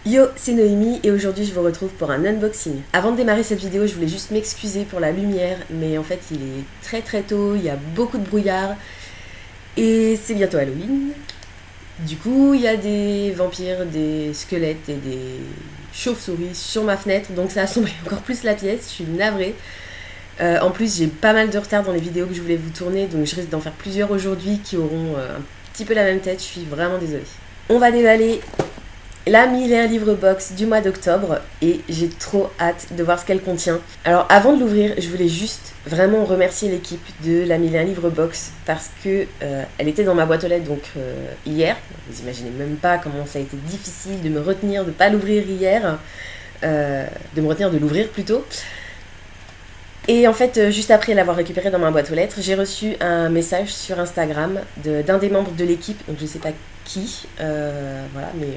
Yo, c'est Noémie et aujourd'hui je vous retrouve pour un unboxing. Avant de démarrer cette vidéo, je voulais juste m'excuser pour la lumière, mais en fait il est très tôt, il y a beaucoup de brouillard et c'est bientôt Halloween. Du coup, il y a des vampires, des squelettes et des chauves-souris sur ma fenêtre, donc ça a sombré encore plus la pièce, je suis navrée. En plus, j'ai pas mal de retard dans les vidéos que je voulais vous tourner, donc je risque d'en faire plusieurs aujourd'hui qui auront un petit peu la même tête, je suis vraiment désolée. On va déballer la 1001 livre box du mois d'octobre et j'ai trop hâte de voir ce qu'elle contient. Alors avant de l'ouvrir, je voulais juste vraiment remercier l'équipe de la 1001 livre box parce que elle était dans ma boîte aux lettres donc hier. Vous imaginez même pas comment ça a été difficile de me retenir de pas l'ouvrir hier, de me retenir de l'ouvrir plutôt. Et en fait, juste après l'avoir récupéré dans ma boîte aux lettres, j'ai reçu un message sur Instagram d'un des membres de l'équipe, donc je sais pas qui, voilà, mais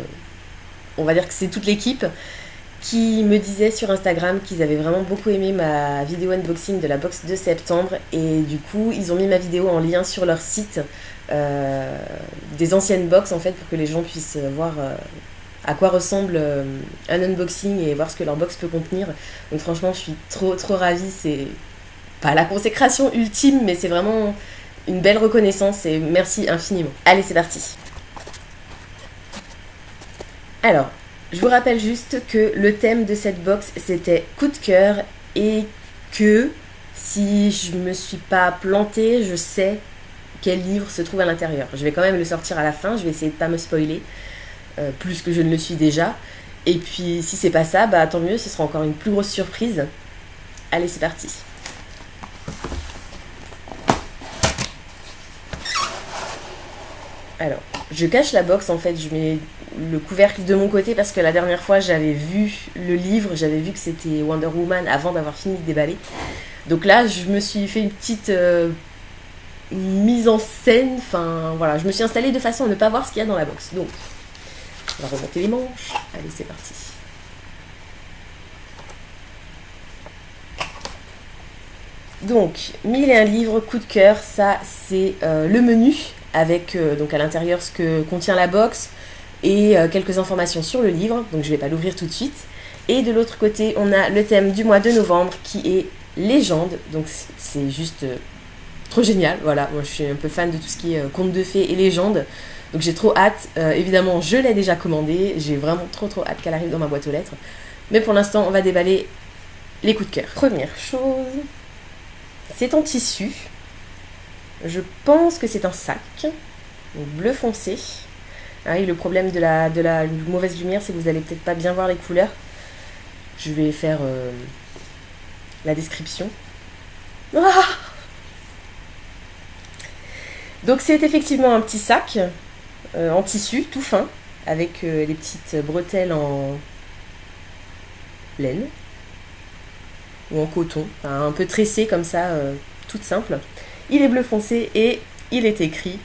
on va dire que c'est toute l'équipe, qui me disait sur Instagram qu'ils avaient vraiment beaucoup aimé ma vidéo unboxing de la box de septembre et du coup ils ont mis ma vidéo en lien sur leur site des anciennes box en fait pour que les gens puissent voir à quoi ressemble un unboxing et voir ce que leur box peut contenir. Donc franchement je suis trop ravie, c'est pas la consécration ultime mais c'est vraiment une belle reconnaissance et merci infiniment. Allez c'est parti. Alors, je vous rappelle juste que le thème de cette box c'était coup de cœur et que si je me suis pas plantée, je sais quel livre se trouve à l'intérieur. Je vais quand même le sortir à la fin, je vais essayer de pas me spoiler plus que je ne le suis déjà. Et puis si c'est pas ça, bah tant mieux, ce sera encore une plus grosse surprise. Allez, c'est parti. Alors, je cache la box en fait, je mets le couvercle de mon côté parce que la dernière fois j'avais vu le livre, j'avais vu que c'était Wonder Woman avant d'avoir fini de déballer. Donc là, je me suis fait une petite mise en scène, enfin voilà, je me suis installée de façon à ne pas voir ce qu'il y a dans la box. Donc, on va remonter les manches. Allez, c'est parti. Donc, 1001 livres, coup de cœur, ça c'est le menu avec donc à l'intérieur ce que contient la box et quelques informations sur le livre, donc je ne vais pas l'ouvrir tout de suite. Et de l'autre côté, on a le thème du mois de novembre qui est légende, donc c'est juste trop génial, voilà, moi je suis un peu fan de tout ce qui est contes de fées et légendes, donc j'ai trop hâte, évidemment je l'ai déjà commandé, j'ai vraiment trop hâte qu'elle arrive dans ma boîte aux lettres, mais pour l'instant on va déballer les coups de cœur. Première chose, c'est en tissu, je pense que c'est un sac, donc bleu foncé. Ah oui, le problème de la mauvaise lumière, c'est que vous allez peut-être pas bien voir les couleurs. Je vais faire la description. Ah, donc c'est effectivement un petit sac en tissu, tout fin, avec les petites bretelles en laine ou en coton, enfin, un peu tressé comme ça, toute simple. Il est bleu foncé et il est écrit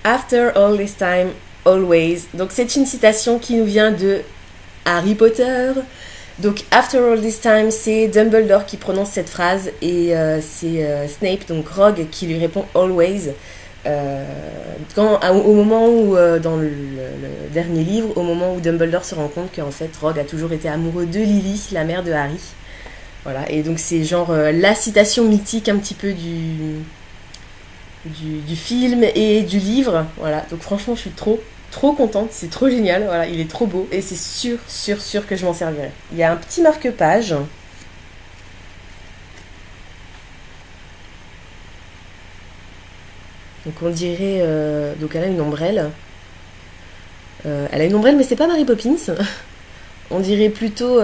After all this time, always. Donc c'est une citation qui nous vient de Harry Potter. Donc After all this time, c'est Dumbledore qui prononce cette phrase et c'est Snape, donc Rogue, qui lui répond always. Au moment où, dans le dernier livre, au moment où Dumbledore se rend compte qu'en fait Rogue a toujours été amoureux de Lily, la mère de Harry. Voilà, et donc c'est genre la citation mythique un petit peu du film et du livre. Voilà, donc franchement je suis trop contente, c'est trop génial, voilà, il est trop beau et c'est sûr que je m'en servirai. Il y a un petit marque-page. Donc on dirait, donc elle a une ombrelle. Elle a une ombrelle mais c'est pas Mary Poppins. On dirait plutôt,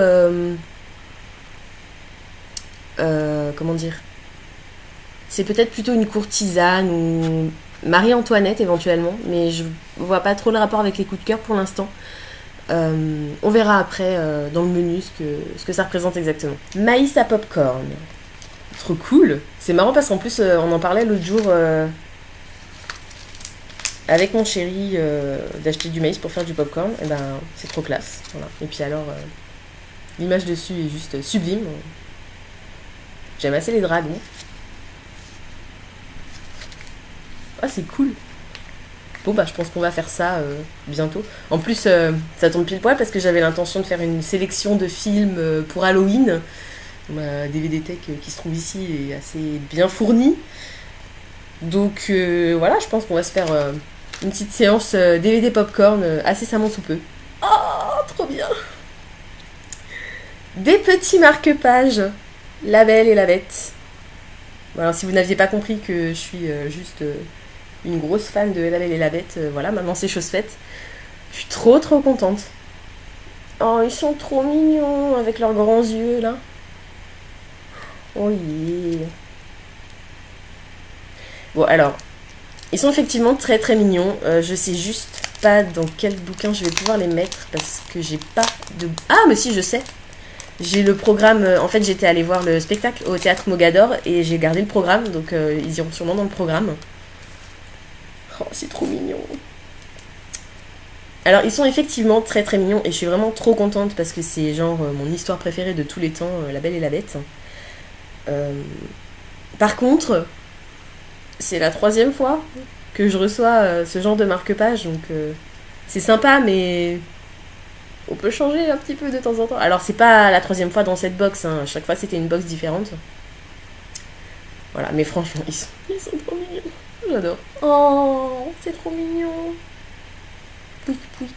comment dire, c'est peut-être plutôt une courtisane ou Marie-Antoinette éventuellement, mais je vois pas trop le rapport avec les coups de cœur pour l'instant. On verra après dans le menu ce que ça représente exactement. Maïs à popcorn. Trop cool. C'est marrant parce qu'en plus on en parlait l'autre jour avec mon chéri d'acheter du maïs pour faire du popcorn. Et ben c'est trop classe. Voilà. Et puis alors l'image dessus est juste sublime. J'aime assez les dragons. Ah, c'est cool. Bon bah je pense qu'on va faire ça bientôt. En plus ça tombe pile poil parce que j'avais l'intention de faire une sélection de films pour Halloween. Ma DVD Tech qui se trouve ici est assez bien fournie. Donc voilà, je pense qu'on va se faire une petite séance DVD popcorn incessamment sous peu. Oh, trop bien! Des petits marque-pages, La Belle et la Bête. Bon, alors si vous n'aviez pas compris que je suis juste une grosse fan de La Belle et la Bête, voilà, maintenant c'est chose faite. Je suis trop contente. Oh, ils sont trop mignons avec leurs grands yeux là. Oh yeah. Bon alors, ils sont effectivement très mignons. Je sais juste pas dans quel bouquin je vais pouvoir les mettre parce que j'ai pas de... Ah mais si, je sais. J'ai le programme, en fait j'étais allée voir le spectacle au théâtre Mogador et j'ai gardé le programme, donc ils iront sûrement dans le programme. Oh, c'est trop mignon. Alors ils sont effectivement très mignons et je suis vraiment trop contente parce que c'est genre mon histoire préférée de tous les temps, La Belle et la Bête. Par contre, c'est la 3e fois que je reçois ce genre de marque-page, donc c'est sympa, mais on peut changer un petit peu de temps en temps. Alors c'est pas la 3e fois dans cette box, hein. Chaque fois c'était une box différente. Voilà, mais franchement, ils sont trop mignons. J'adore. Oh, c'est trop mignon. Pouic pouic.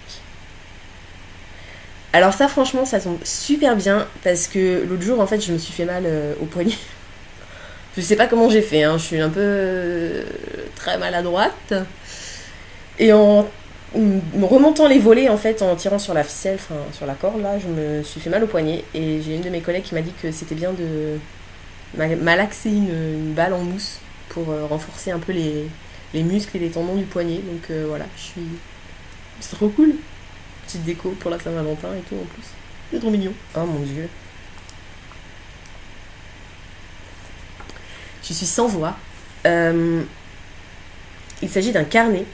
Alors ça, franchement, ça tombe super bien parce que l'autre jour, en fait, je me suis fait mal au poignet. Je sais pas comment j'ai fait, hein. Je suis un peu très maladroite. Et en me remontant les volets, en fait, en tirant sur la ficelle, enfin sur la corde, là, je me suis fait mal au poignet. Et j'ai une de mes collègues qui m'a dit que c'était bien de malaxer une balle en mousse pour renforcer un peu les muscles et les tendons du poignet. Donc voilà, c'est trop cool. Petite déco pour la Saint-Valentin et tout en plus. C'est trop mignon. Oh mon dieu. Je suis sans voix. Il s'agit d'un carnet.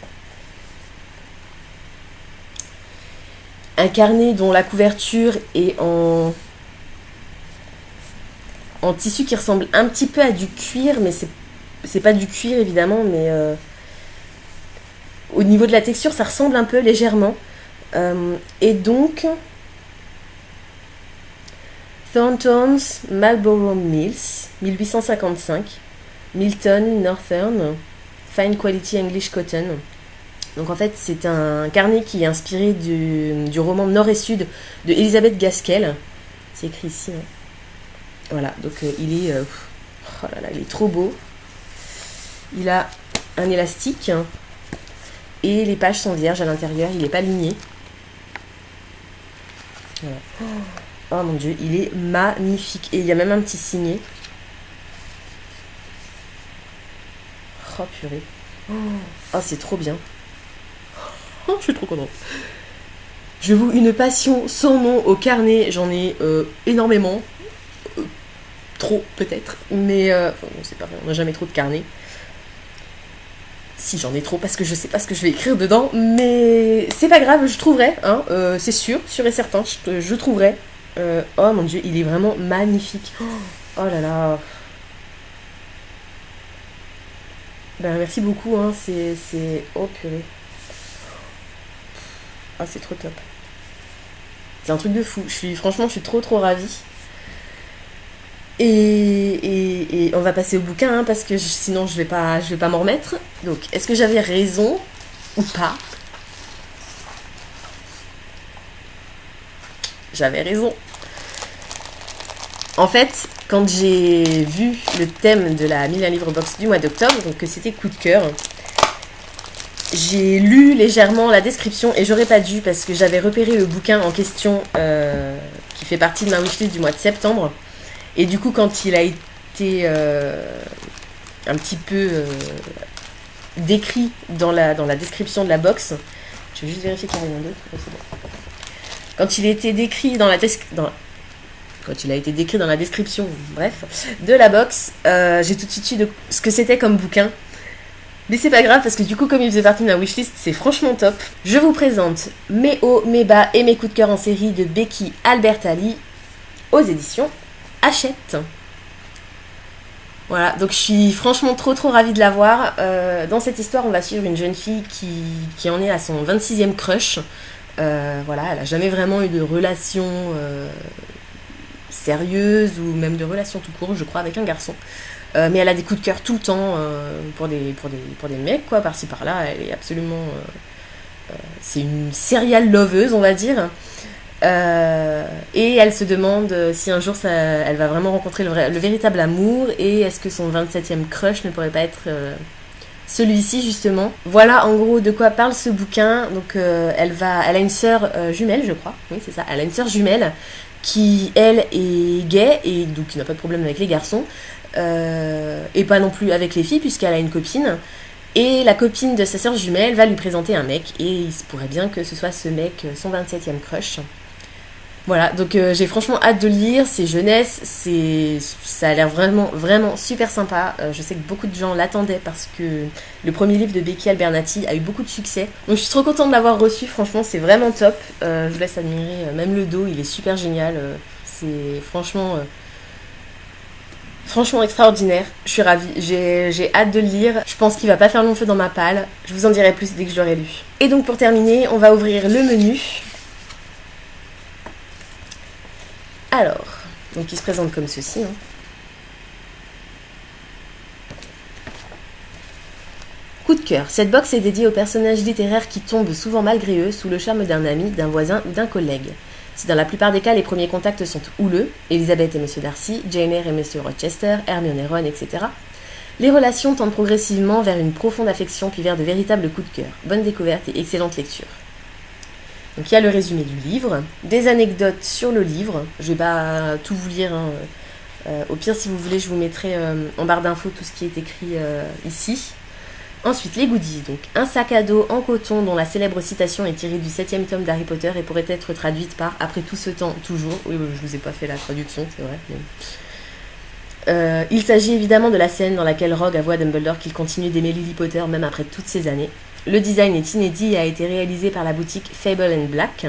Un carnet dont la couverture est en tissu qui ressemble un petit peu à du cuir, mais c'est pas du cuir évidemment, mais au niveau de la texture, ça ressemble un peu légèrement. Et donc, Thornton's Marlborough Mills, 1855, Milton Northern, Fine Quality English Cotton. Donc en fait, c'est un carnet qui est inspiré du roman Nord et Sud de Elisabeth Gaskell. C'est écrit ici. Hein. Voilà, donc il est... oh là là, il est trop beau. Il a un élastique. Hein, et les pages sont vierges à l'intérieur, il n'est pas ligné. Voilà. Oh mon dieu, il est magnifique. Et il y a même un petit signet. Oh purée. Oh, c'est trop bien. Oh, je suis trop contente. Je voue une passion sans nom au carnet. J'en ai énormément. Trop peut-être. Mais enfin, bon, c'est pas vrai, on n'a jamais trop de carnet. Si j'en ai trop parce que je sais pas ce que je vais écrire dedans. Mais c'est pas grave, je trouverai. Hein, c'est sûr et certain, je trouverai. Oh mon dieu, il est vraiment magnifique. Oh là là. Ben merci beaucoup, hein, c'est... Oh purée. Ah, c'est trop top. C'est un truc de fou. Franchement, je suis trop ravie. Et on va passer au bouquin, hein, parce que sinon je vais pas m'en remettre. Donc, est-ce que j'avais raison ou pas? J'avais raison. En fait, quand j'ai vu le thème de la 1001 livres box du mois d'octobre, donc que c'était coup de cœur, j'ai lu légèrement la description et j'aurais pas dû parce que j'avais repéré le bouquin en question qui fait partie de ma wishlist du mois de septembre. Et du coup, quand il a été un petit peu décrit dans la description de la box, je vais juste vérifier qu'il n'y a rien d'autre. C'est bon. Quand il a été décrit dans la description, bref, de la box, j'ai tout de suite su de ce que c'était comme bouquin. Mais c'est pas grave parce que du coup, comme il faisait partie de ma wishlist, c'est franchement top. Je vous présente Mes hauts, mes bas et mes coups de cœur en série de Becky Albertalli aux éditions Hachette. Voilà, donc je suis franchement trop ravie de la voir. Dans cette histoire, on va suivre une jeune fille qui en est à son 26e crush. Voilà, elle a jamais vraiment eu de relation sérieuse ou même de relation tout court, je crois, avec un garçon. Mais elle a des coups de cœur tout le temps pour des mecs, quoi, par-ci par-là. Elle est absolument... c'est une serial loveuse, on va dire. Et elle se demande si un jour elle va vraiment rencontrer le véritable amour, et est-ce que son 27e crush ne pourrait pas être celui-ci justement. Voilà en gros de quoi parle ce bouquin. Donc elle a une sœur jumelle, je crois. Oui, c'est ça, elle a une sœur jumelle qui elle est gay et donc qui n'a pas de problème avec les garçons et pas non plus avec les filles puisqu'elle a une copine. Et la copine de sa sœur jumelle va lui présenter un mec, et il se pourrait bien que ce soit ce mec, son 27e crush. Voilà, donc j'ai franchement hâte de le lire, c'est jeunesse, ça a l'air vraiment super sympa. Je sais que beaucoup de gens l'attendaient parce que le premier livre de Becky Albernati a eu beaucoup de succès. Donc je suis trop contente de l'avoir reçu, franchement c'est vraiment top. Je vous laisse admirer, même le dos, il est super génial. C'est franchement extraordinaire. Je suis ravie, j'ai hâte de le lire. Je pense qu'il va pas faire long feu dans ma palle. Je vous en dirai plus dès que je l'aurai lu. Et donc pour terminer, on va ouvrir le menu. Alors, donc il se présente comme ceci. Coup de cœur. Cette box est dédiée aux personnages littéraires qui tombent souvent malgré eux sous le charme d'un ami, d'un voisin ou d'un collègue. Si dans la plupart des cas les premiers contacts sont houleux, Elizabeth et Monsieur Darcy, Jane Eyre et Monsieur Rochester, Hermione et Ron, etc., les relations tendent progressivement vers une profonde affection puis vers de véritables coups de cœur. Bonne découverte et excellente lecture. Donc il y a le résumé du livre, des anecdotes sur le livre, je vais pas tout vous lire, au pire si vous voulez je vous mettrai en barre d'infos tout ce qui est écrit ici. Ensuite les goodies, donc un sac à dos en coton dont la célèbre citation est tirée du 7e tome d'Harry Potter et pourrait être traduite par « Après tout ce temps, toujours ». Oui, je vous ai pas fait la traduction, c'est vrai. Mais... il s'agit évidemment de la scène dans laquelle Rogue avoue à Dumbledore qu'il continue d'aimer Lily Potter même après toutes ces années. Le design est inédit et a été réalisé par la boutique Fable & Black.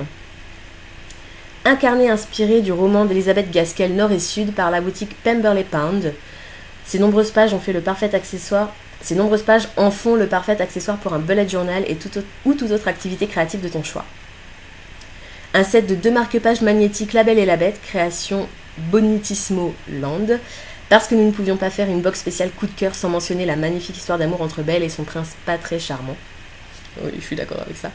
Un carnet inspiré du roman d'Elizabeth Gaskell Nord et Sud par la boutique Pemberley Pound. Ces nombreuses pages en font le parfait accessoire pour un bullet journal ou toute autre activité créative de ton choix. Un set de 2 marque-pages magnétiques La Belle et la Bête, création Bonitissimo Land. Parce que nous ne pouvions pas faire une box spéciale coup de cœur sans mentionner la magnifique histoire d'amour entre Belle et son prince pas très charmant. Oui, je suis d'accord avec ça.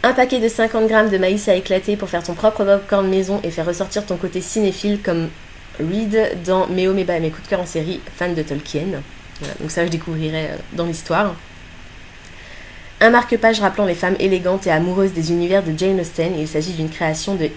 Un paquet de 50 grammes de maïs à éclater pour faire ton propre popcorn maison et faire ressortir ton côté cinéphile comme Reed dans Méo Méba et mes coups de cœur en série, fan de Tolkien. Voilà, donc ça je découvrirai dans l'histoire. Un marque-page rappelant les femmes élégantes et amoureuses des univers de Jane Austen. Il s'agit d'une création de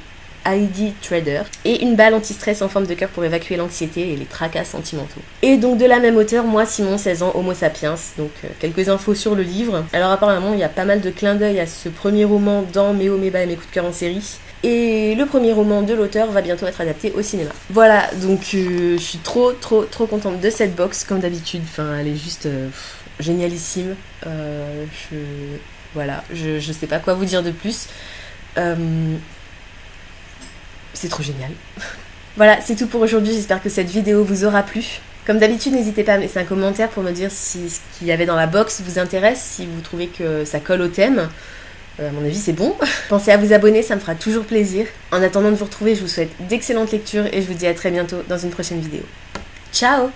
Heidi Trader, et une balle anti-stress en forme de cœur pour évacuer l'anxiété et les tracas sentimentaux. Et donc de la même auteure, moi Simon, 16 ans, Homo sapiens, donc quelques infos sur le livre. Alors apparemment il y a pas mal de clins d'œil à ce premier roman dans Méo Méba et mes coups de cœur en série. Et le premier roman de l'auteur va bientôt être adapté au cinéma. Voilà, donc je suis trop contente de cette box, comme d'habitude, enfin elle est juste génialissime. Je sais pas quoi vous dire de plus. C'est trop génial. Voilà, c'est tout pour aujourd'hui. J'espère que cette vidéo vous aura plu. Comme d'habitude, n'hésitez pas à me laisser un commentaire pour me dire si ce qu'il y avait dans la box vous intéresse, si vous trouvez que ça colle au thème. À mon avis, c'est bon. Pensez à vous abonner, ça me fera toujours plaisir. En attendant de vous retrouver, je vous souhaite d'excellentes lectures et je vous dis à très bientôt dans une prochaine vidéo. Ciao!